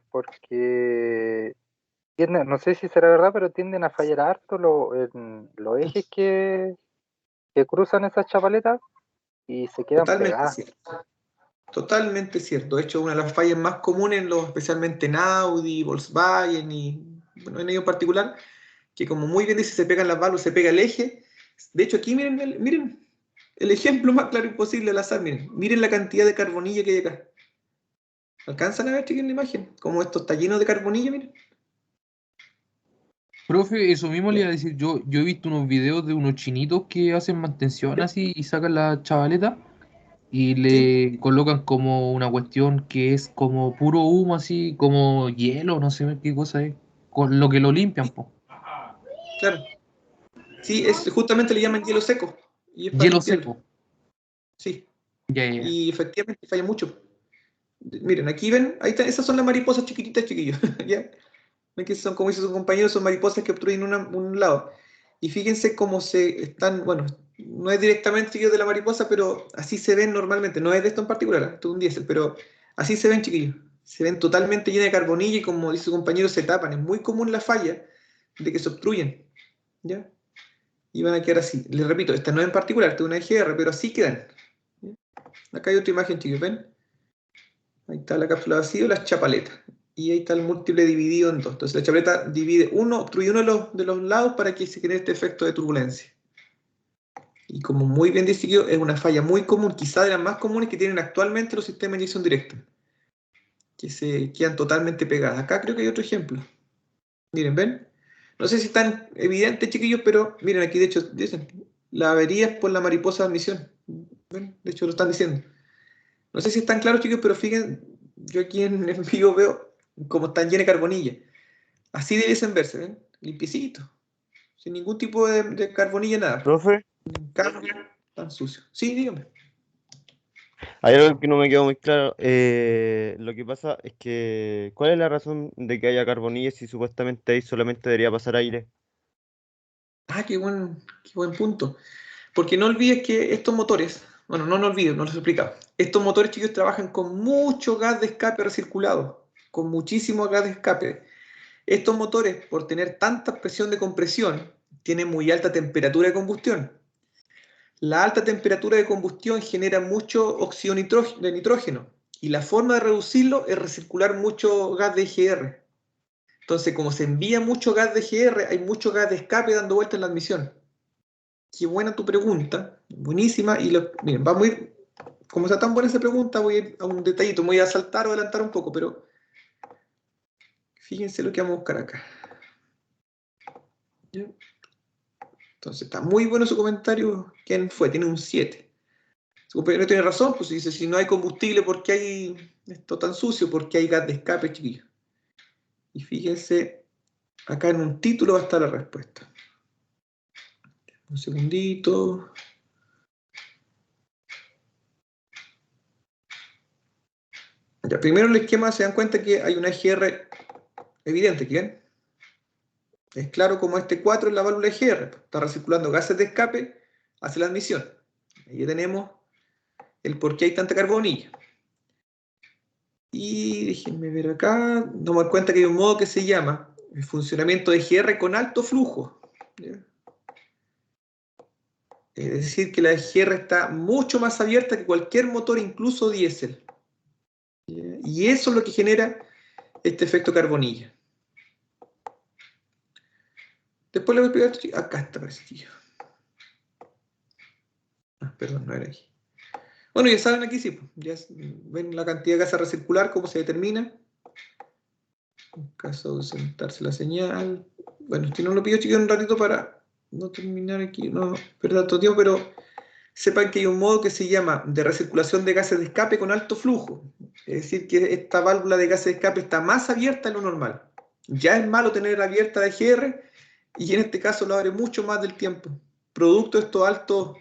Porque no sé si será verdad, pero tienden a fallar harto los ejes que cruzan esas chapaletas y se quedan Totalmente pegadas. cierto. totalmente cierto. De hecho, una de las fallas más comunes, especialmente en Audi, Volkswagen y bueno, en ello en particular, que como muy bien dice, se pegan las válvulas, se pega el eje. De hecho, aquí miren el ejemplo más claro imposible al azar. Miren la cantidad de carbonilla que hay acá. ¿Alcanzan a ver, chiquillos, en la imagen? Como esto está lleno de carbonilla, miren. Profe, eso mismo le iba a decir yo he visto unos videos de unos chinitos que hacen mantención así y sacan la chavaleta y Sí. le colocan como una cuestión que es como puro humo así, como hielo, no sé qué cosa es, con lo que lo limpian, po. Claro. Sí, justamente le llaman hielo seco. Y es para Hielo limpiarlo. seco. Sí. Ya, ya, ya. Y efectivamente falla mucho. Miren, aquí ven, ahí están, esas son las mariposas chiquititas, chiquillos. ¿Ya? Ven que son, como dice su compañero, son mariposas que obstruyen un lado. Y fíjense cómo se están, bueno, no es directamente seguido de la mariposa, pero así se ven normalmente. No es de esto en particular, esto es un diésel, pero así se ven, chiquillos. Se ven totalmente llenas de carbonilla y como dice su compañero, se tapan. Es muy común la falla de que se obstruyen. ¿Ya? Y van a quedar así. Les repito, esta no es en particular, esta es una EGR, pero así quedan. ¿Ya? Acá hay otra imagen, chicos, ¿ven? Ahí está la cápsula vacía, las chapaletas. Y ahí está el múltiple dividido en dos. Entonces la chapeleta divide obstruye uno de los lados para que se cree este efecto de turbulencia. Y como muy bien distinguido, es una falla muy común, quizá de las más comunes que tienen actualmente los sistemas de inyección directa, que se quedan totalmente pegadas. Acá creo que hay otro ejemplo. Miren, ¿ven? No sé si es tan evidente, chiquillos, pero miren, aquí de hecho dicen, la avería es por la mariposa de admisión. ¿Ven? De hecho lo están diciendo. No sé si están claros, chicos, pero fíjense, yo aquí en vivo veo como están llenas de carbonilla. Así debiesen verse, ¿ven? Limpiecito, sin ningún tipo de carbonilla, nada. Profe, Cambio tan sucio. Sí, dígame. hay algo que no me quedó muy claro. Lo que pasa es que, ¿cuál es la razón de que haya carbonilla si supuestamente ahí solamente debería pasar aire? Ah, qué buen punto. Porque no olvides que estos motores, bueno, no olvides, no los he explicado. Estos motores, chicos, trabajan con mucho gas de escape recirculado, con muchísimo gas de escape. Estos motores, por tener tanta presión de compresión, tienen muy alta temperatura de combustión. La alta temperatura de combustión genera mucho óxido de nitrógeno y la forma de reducirlo es recircular mucho gas de EGR. Entonces, como se envía mucho gas de EGR, hay mucho gas de escape dando vueltas en la admisión. Qué buena tu pregunta, buenísima. Y miren, vamos a ir, como está tan buena esa pregunta, voy a ir a un detallito, me voy a saltar o adelantar un poco, pero fíjense lo que vamos a buscar acá. ¿Ya? Entonces, está muy bueno su comentario. ¿Quién fue? Tiene un 7. Su compañero tiene razón, pues dice, si no hay combustible, ¿por qué hay esto tan sucio? ¿Por qué hay gas de escape, chiquillos? Y fíjense, acá en un título va a estar la respuesta. Un segundito. Ya, primero en el esquema se dan cuenta que hay una EGR evidente, ¿quién? Es claro como este 4 es la válvula EGR, está recirculando gases de escape hacia la admisión. Ahí ya tenemos el por qué hay tanta carbonilla. Y déjenme ver acá, nos damos cuenta que hay un modo que se llama el funcionamiento de EGR con alto flujo. ¿Ya? Es decir, que la EGR está mucho más abierta que cualquier motor, incluso diésel. ¿Ya? Y eso es lo que genera este efecto carbonilla. Después le voy a explicar, acá está, parece, tío. Ah, perdón, no era ahí. Bueno, ya saben aquí, sí, pues, ya ven la cantidad de gas a recircular, cómo se determina. En caso de ausentarse la señal. Bueno, si no lo pido, chicos, un ratito para no terminar aquí, no perder tanto tiempo, pero sepan que hay un modo que se llama de recirculación de gases de escape con alto flujo. Es decir, que esta válvula de gases de escape está más abierta de lo normal. Ya es malo tener abierta la EGR y en este caso lo abre mucho más del tiempo. Producto de estos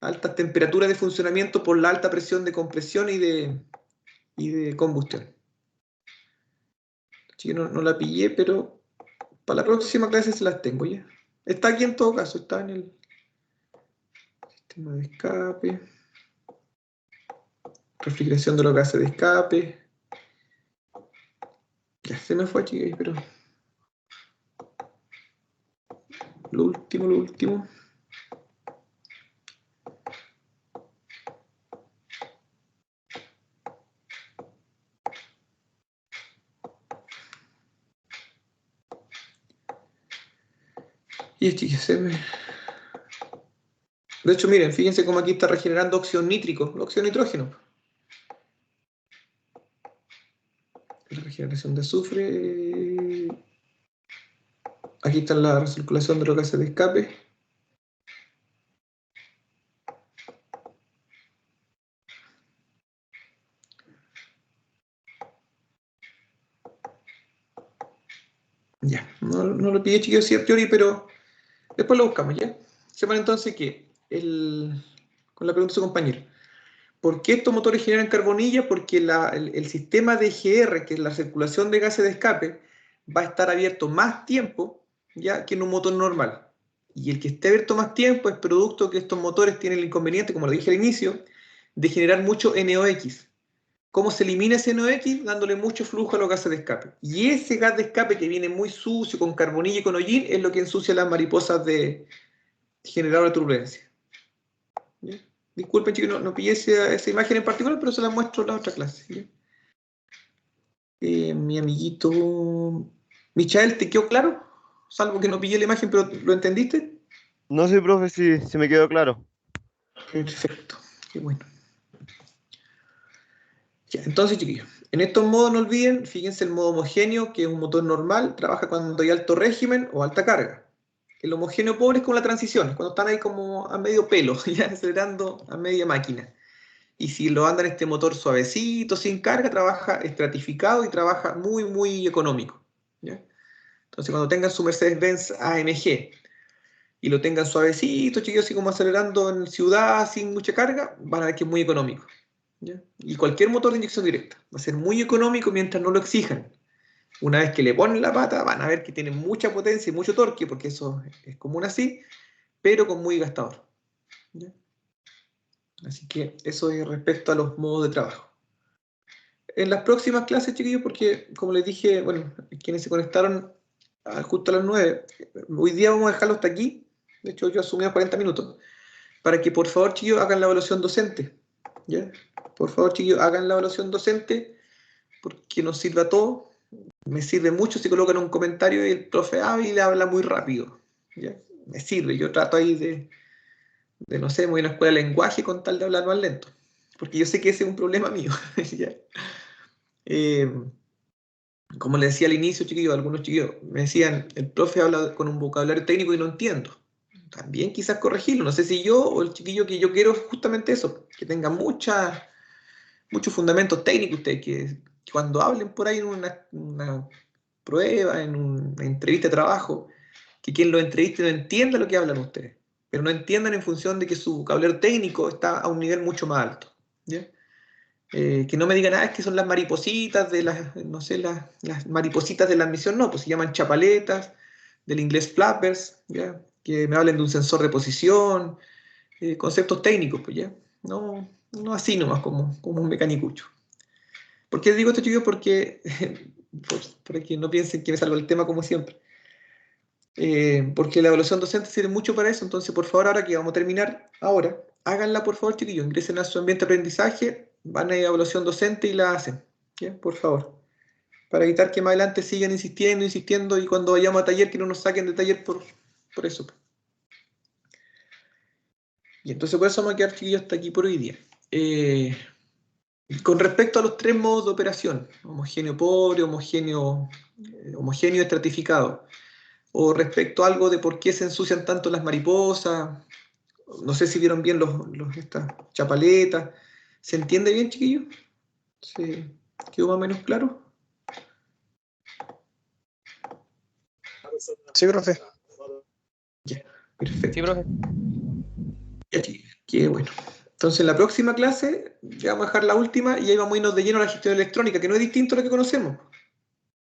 altas temperaturas de funcionamiento por la alta presión de compresión y de combustión. Así que no la pillé, pero para la próxima clase se las tengo ya. Está aquí en todo caso, está en el sistema de escape, refrigeración de los gases de escape. Ya se me fue, chicos, pero lo último. Y chiquillos, de hecho, miren, fíjense cómo aquí está regenerando óxido nítrico, óxido nitrógeno. La regeneración de azufre. Aquí está la recirculación de los gases de escape. Ya, no lo pillé, chiquillos, sí, a priori, pero después lo buscamos, ¿ya? Sepan entonces que, con la pregunta de su compañero, ¿por qué estos motores generan carbonilla? Porque el sistema de EGR, que es la circulación de gases de escape, va a estar abierto más tiempo, ¿ya?, que en un motor normal. Y el que esté abierto más tiempo es producto que estos motores tienen el inconveniente, como lo dije al inicio, de generar mucho NOx. ¿Cómo se elimina ese NOx? Dándole mucho flujo a los gases de escape. Y ese gas de escape que viene muy sucio, con carbonilla y con hollín, es lo que ensucia las mariposas de generador de turbulencia. ¿Ya? Disculpen, chicos, no pillé esa imagen en particular, pero se la muestro en la otra clase. Mi amiguito Michael, ¿te quedó claro? Salvo que no pillé la imagen, pero ¿lo entendiste? No sé, profe, si me quedó claro. Perfecto, qué bueno. Ya, entonces, chiquillos, en estos modos no olviden, fíjense el modo homogéneo, que es un motor normal, trabaja cuando hay alto régimen o alta carga. El homogéneo pobre es como la transición, cuando están ahí como a medio pelo, ya acelerando a media máquina. Y si lo andan este motor suavecito, sin carga, trabaja estratificado y trabaja muy, muy económico. ¿Ya? Entonces, cuando tengan su Mercedes-Benz AMG y lo tengan suavecito, chiquillos, así como acelerando en ciudad sin mucha carga, van a ver que es muy económico. ¿Ya? Y cualquier motor de inyección directa va a ser muy económico mientras no lo exijan. Una vez que le ponen la pata, van a ver que tiene mucha potencia y mucho torque, porque eso es común así, pero con muy gastador. ¿Ya? Así que eso es respecto a los modos de trabajo. En las próximas clases, chiquillos, porque como les dije, bueno, quienes se conectaron justo a las 9, hoy día vamos a dejarlo hasta aquí. De hecho, yo asumí a 40 minutos. Para que por favor, chiquillos, hagan la evaluación docente. ¿Ya? Por favor, chiquillos, hagan la evaluación docente, porque nos sirve a todos. Me sirve mucho si colocan un comentario y el profe Ávila habla muy rápido. ¿Ya? Me sirve, yo trato ahí de no sé, muy una escuela de lenguaje con tal de hablar más lento. Porque yo sé que ese es un problema mío. ¿Ya? Como les decía al inicio, chiquillos, algunos chiquillos me decían, el profe habla con un vocabulario técnico y no entiendo. También quizás corregirlo. No sé si yo o el chiquillo que yo quiero es justamente eso, que tenga muchos fundamentos técnicos ustedes, que cuando hablen por ahí en una prueba, en una entrevista de trabajo, que quien lo entreviste no entienda lo que hablan ustedes, pero no entiendan en función de que su vocabulario técnico está a un nivel mucho más alto. ¿Ya? Que no me digan, es que son las maripositas de las, no sé, las maripositas de la admisión, no, pues se llaman chapaletas, del inglés flappers, ¿ya? Que me hablen de un sensor de posición, conceptos técnicos, pues ya, no así nomás como un mecanicucho. ¿Por qué digo esto, chicos? Porque, para que no piensen que me salgo del tema como siempre. Porque la evaluación docente sirve mucho para eso, entonces por favor, ahora que vamos a terminar, ahora, háganla por favor, chiquillos, ingresen a su ambiente de aprendizaje, van a ir a evaluación docente y la hacen, ¿ya? Por favor, para evitar que más adelante sigan insistiendo y cuando vayamos a taller que no nos saquen de taller por eso. Y entonces por eso vamos a quedar, chiquillos, hasta aquí por hoy día. Con respecto a los 3 modos de operación, homogéneo pobre, homogéneo estratificado, o respecto a algo de por qué se ensucian tanto las mariposas, no sé si vieron bien estas chapaletas. ¿Se entiende bien, chiquillos? ¿Se quedó más o menos claro? Sí, profe. Ya, perfecto. Sí, profe. Ya, chiquillos, qué bueno. Entonces, en la próxima clase, ya vamos a dejar la última y ahí vamos a irnos de lleno a la gestión electrónica, que no es distinto a lo que conocemos.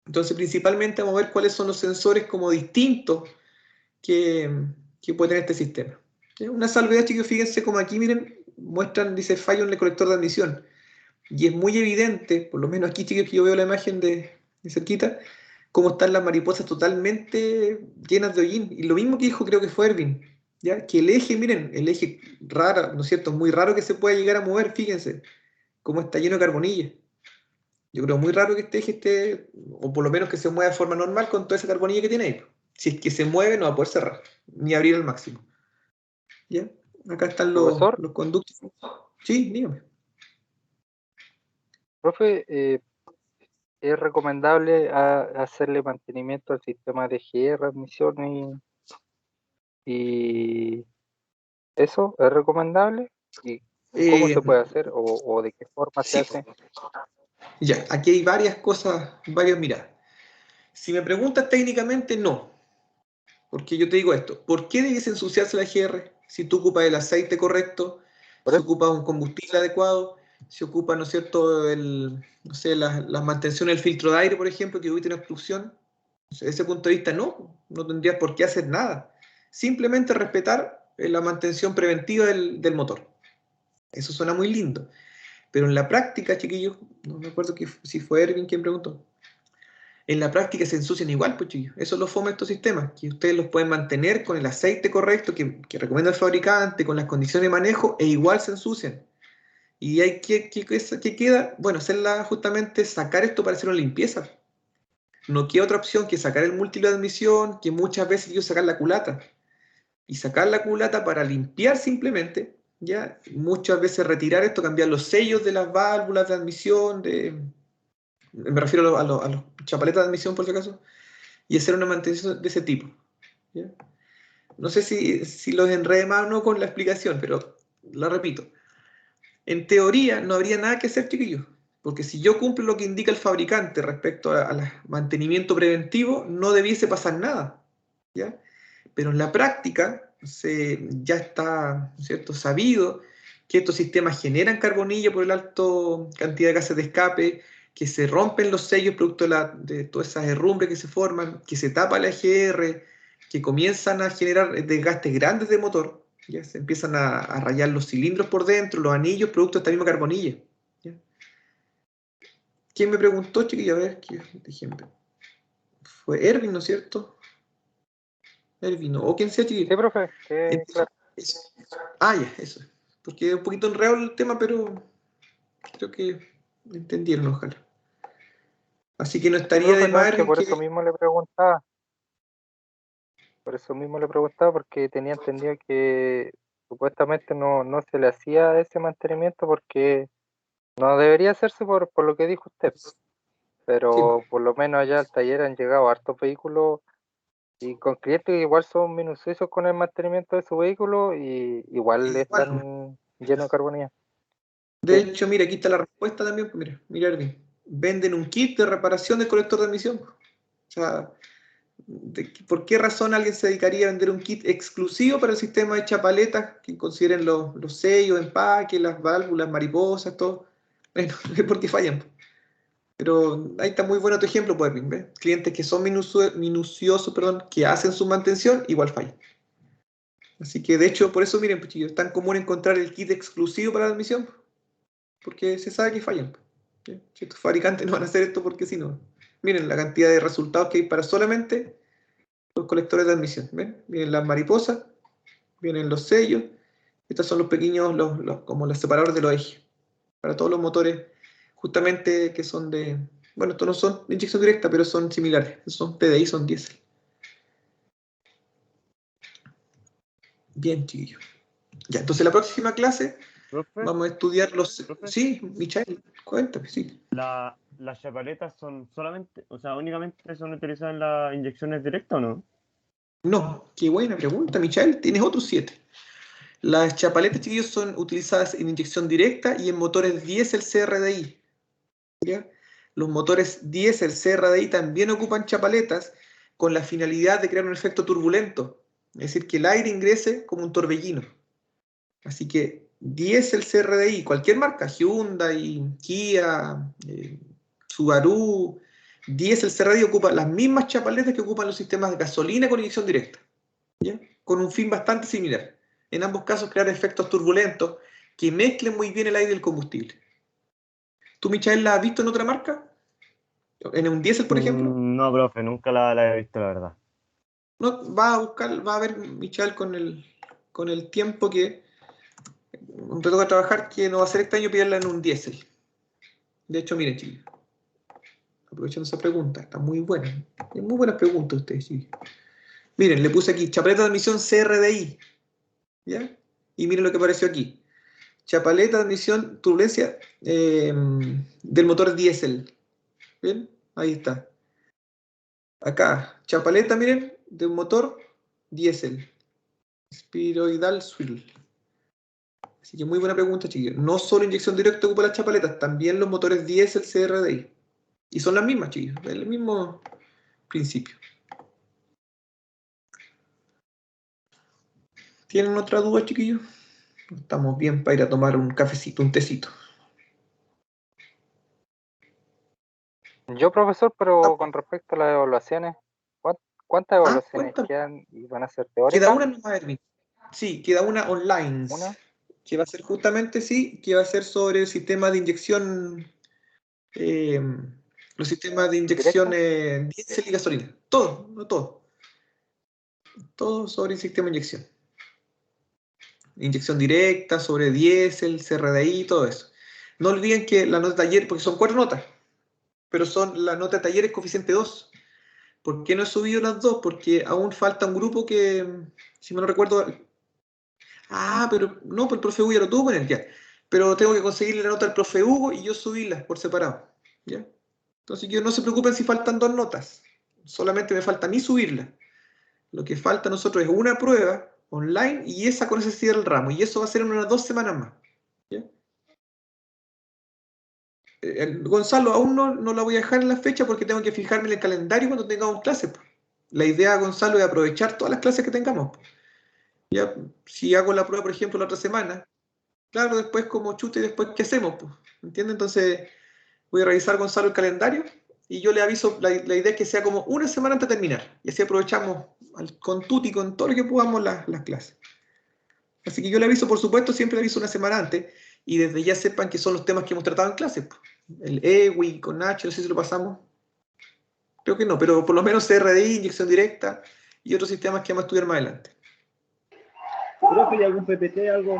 Entonces, principalmente vamos a ver cuáles son los sensores como distintos que puede tener este sistema. Una salvedad, chicos, fíjense como aquí, miren, muestran, dice fallo en el colector de admisión. Y es muy evidente, por lo menos aquí, chicos, que yo veo la imagen de cerquita, cómo están las mariposas totalmente llenas de hollín. Y lo mismo que dijo, creo que fue Erwin, ¿ya? Que el eje, miren, el eje raro, ¿no es cierto? Muy raro que se pueda llegar a mover, fíjense, cómo está lleno de carbonilla. Yo creo muy raro que este eje esté, o por lo menos que se mueva de forma normal con toda esa carbonilla que tiene ahí. Si es que se mueve, no va a poder cerrar, ni abrir al máximo. ¿Ya? Acá están los conductos. Sí, dígame. Profe, ¿es recomendable hacerle mantenimiento al sistema de GR, admisión y eso es recomendable? ¿Y cómo se puede hacer o de qué forma se hace? Ya, aquí hay varias cosas, varias miradas. Si me preguntas técnicamente, no. Porque yo te digo esto, ¿por qué debiese ensuciarse la GR si tú ocupas el aceite correcto, si ocupas un combustible adecuado, si ocupas, ¿no es cierto?, no sé, la mantención del filtro de aire, por ejemplo, que hubiera una obstrucción? Desde ese punto de vista, no tendrías por qué hacer nada. Simplemente respetar la mantención preventiva del motor. Eso suena muy lindo. Pero en la práctica, chiquillos, no me acuerdo si fue Erwin quien preguntó, en la práctica se ensucian igual, pues chiquillos. Eso es lo fome de estos sistemas, que ustedes los pueden mantener con el aceite correcto que recomienda el fabricante, con las condiciones de manejo, e igual se ensucian. Y hay que queda, bueno, justamente sacar esto para hacer una limpieza. No queda otra opción que sacar el múltiplo de admisión, que muchas veces quiero sacar la culata. Y sacar la culata para limpiar simplemente, ¿ya? Muchas veces retirar esto, cambiar los sellos de las válvulas de admisión, me refiero a los chapaletas de admisión por si acaso, y hacer una mantención de ese tipo. ¿Ya? No sé si los enredé más o no con la explicación, pero la repito. En teoría no habría nada que hacer, chiquillos, porque si yo cumplo lo que indica el fabricante respecto al mantenimiento preventivo, no debiese pasar nada. ¿Ya? Pero en la práctica ya está, ¿cierto?, sabido que estos sistemas generan carbonilla por la alta cantidad de gases de escape, que se rompen los sellos producto de todas esas herrumbres que se forman, que se tapa la EGR, que comienzan a generar desgastes grandes de motor, ¿ya? Se empiezan a rayar los cilindros por dentro, los anillos, producto de esta misma carbonilla. ¿Ya? ¿Quién me preguntó, chiquillo? A ver, ¿qué ejemplo? Fue Erwin, ¿no es cierto? Erwin, o quien sea, chiquillo. Sí, profe. Claro. Ya, eso. Porque es un poquito enredado el tema, pero creo que entendieron, ojalá. Así que no estaría de más. Por eso mismo le preguntaba. Por eso mismo le preguntaba, porque tenía entendido que supuestamente no se le hacía ese mantenimiento porque no debería hacerse por lo que dijo usted. Pero Sí. por lo menos allá al taller han llegado hartos vehículos y con clientes que igual son minuciosos con el mantenimiento de su vehículo y igual están llenos de carbonilla. De hecho, mira, aquí está la respuesta también. Mira, Erwin. Venden un kit de reparación del colector de admisión. O sea, ¿por qué razón alguien se dedicaría a vender un kit exclusivo para el sistema de chapaletas que consideren los sellos, empaques, las válvulas, mariposas, todo? Bueno, es porque fallan. Pero ahí está muy bueno tu ejemplo, pues, Erwin, ¿ves? Clientes que son minuciosos, que hacen su mantención, igual fallan. Así que, de hecho, por eso, miren, pues, chicos, es tan común encontrar el kit exclusivo para la admisión, porque se sabe que fallan. ¿Sí? Si estos fabricantes no van a hacer esto porque si no. Miren la cantidad de resultados que hay para solamente los colectores de admisión. ¿Ven? Vienen las mariposas, vienen los sellos. Estos son los pequeños, como los separadores de los ejes. Para todos los motores, justamente que son bueno, estos no son de inyección directa, pero son similares. Son PDI, son diésel. Bien, chiquillos. Ya, entonces la próxima clase ¿Profe? vamos a estudiar los... ¿Profe? Sí, Michael, cuéntame, sí. ¿Las chapaletas son solamente, o sea, únicamente son utilizadas en las inyecciones directas o no? No, qué buena pregunta, Michael. Tienes otros 7. Las chapaletas, chiquillos, son utilizadas en inyección directa y en motores diésel CRDI. ¿Ya? Los motores diésel CRDI también ocupan chapaletas con la finalidad de crear un efecto turbulento. Es decir, que el aire ingrese como un torbellino. Así que diésel CRDI, cualquier marca, Hyundai, Kia, Subaru, diésel CRDI ocupa las mismas chapaletas que ocupan los sistemas de gasolina con inyección directa. ¿Ya? Con un fin bastante similar. En ambos casos, crear efectos turbulentos que mezclen muy bien el aire y el combustible. ¿Tú, Michael, la has visto en otra marca? ¿En un diésel, por ejemplo? No, profe, nunca la he visto, la verdad. No, va a ver, Michael, con el tiempo que te toca trabajar, que no va a ser extraño pillarla en un diésel. De hecho, miren, chicos, aprovechando esa pregunta, está muy buena. Hay muy buenas preguntas ustedes, chicos. Miren, le puse aquí, chapaleta de admisión CRDI. ¿Ya? Y miren lo que apareció aquí. Chapaleta de admisión turbulencia del motor diésel. ¿Bien? Ahí está. Acá, chapaleta, miren, de un motor diésel. Spiroidal swivel. Así que muy buena pregunta, chiquillos. No solo inyección directa ocupa las chapaletas, también los motores diésel CRDI. Y son las mismas, chiquillos, el mismo principio. ¿Tienen otra duda, chiquillos? Estamos bien para ir a tomar un cafecito, un tecito. Yo, profesor, pero con respecto a las evaluaciones, ¿cuántas evaluaciones cuéntame. quedan y van a ser Queda teóricas? una nomás, Hermin. Sí, queda una online. ¿Una? Que va a ser justamente, sí, que va a ser sobre el sistema de inyección, los sistemas de inyección diésel y gasolina. Todo, no todo. Todo sobre el sistema de inyección. Inyección directa, sobre diésel, CRDI, todo eso. No olviden que la nota de taller, porque son 4 notas, pero la nota de taller es coeficiente 2. ¿Por qué no he subido las 2? Porque aún falta un grupo que, si me no recuerdo... pero no, pues el profe Hugo ya lo tuvo con él, ya. Pero tengo que conseguirle la nota al profe Hugo y yo subirlas por separado, ¿ya? Entonces, no se preocupen si faltan 2 notas. Solamente me falta a mí subirlas. Lo que falta a nosotros es una prueba online y esa con ese cierre el ramo. Y eso va a ser en unas 2 semanas más, ¿ya? Gonzalo, aún no la voy a dejar en la fecha porque tengo que fijarme en el calendario cuando tengamos clases. La idea, Gonzalo, es aprovechar todas las clases que tengamos. Ya, si hago la prueba, por ejemplo, la otra semana, claro, después como chute y después, ¿qué hacemos? ¿Entiendes? Entonces, voy a revisar, Gonzalo, el calendario y yo le aviso, la idea es que sea como una semana antes de terminar. Y así aprovechamos con tutti, con todo lo que podamos las clases. Así que yo le aviso, por supuesto, siempre le aviso una semana antes y desde ya sepan que son los temas que hemos tratado en clase. El EWI con Nacho, no sé si lo pasamos. Creo que no, pero por lo menos CRDI, inyección directa y otros sistemas que vamos a estudiar más adelante. ¿Profe, hay algún PPT, algo?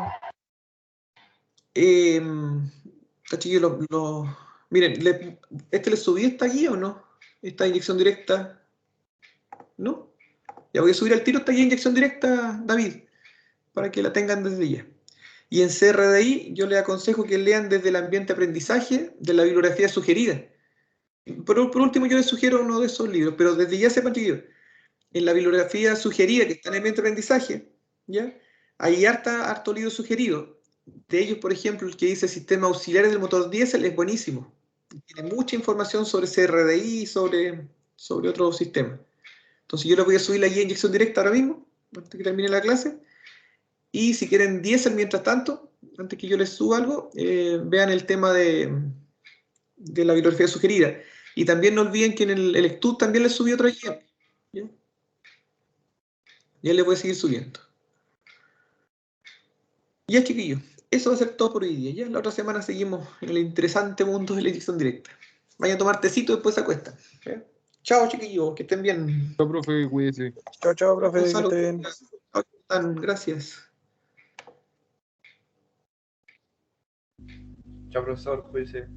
Miren, ¿le subí esta guía o no? Esta inyección directa. ¿No? Ya voy a subir al tiro esta guía de inyección directa, David, para que la tengan desde ya. Y en CRDI yo les aconsejo que lean desde el ambiente de aprendizaje de la bibliografía sugerida. Por último, yo les sugiero uno de esos libros, pero desde ya sepan, chiquillos, en la bibliografía sugerida que está en el ambiente de aprendizaje, ¿ya? Hay harto libro sugerido. De ellos, por ejemplo, el que dice Sistemas Auxiliares del Motor Diésel es buenísimo. Tiene mucha información sobre CRDI y sobre otros sistemas. Entonces yo les voy a subir la guía de inyección directa ahora mismo, antes que termine la clase. Y si quieren diésel mientras tanto, antes que yo les suba algo, vean el tema de la bibliografía sugerida. Y también no olviden que en el ECTUD también les subí otra guía. ¿Ya? Ya les voy a seguir subiendo. Ya, chiquillos, eso va a ser todo por hoy día. Ya la otra semana seguimos en el interesante mundo de la inyección directa. Vayan a tomar tecito y después se acuestan. ¿Ya? Chao, chiquillos, que estén bien. Chao, profe, cuídese. Chao, profe, que Gonzalo, esté bien. gracias. Chao, profesor, cuídese.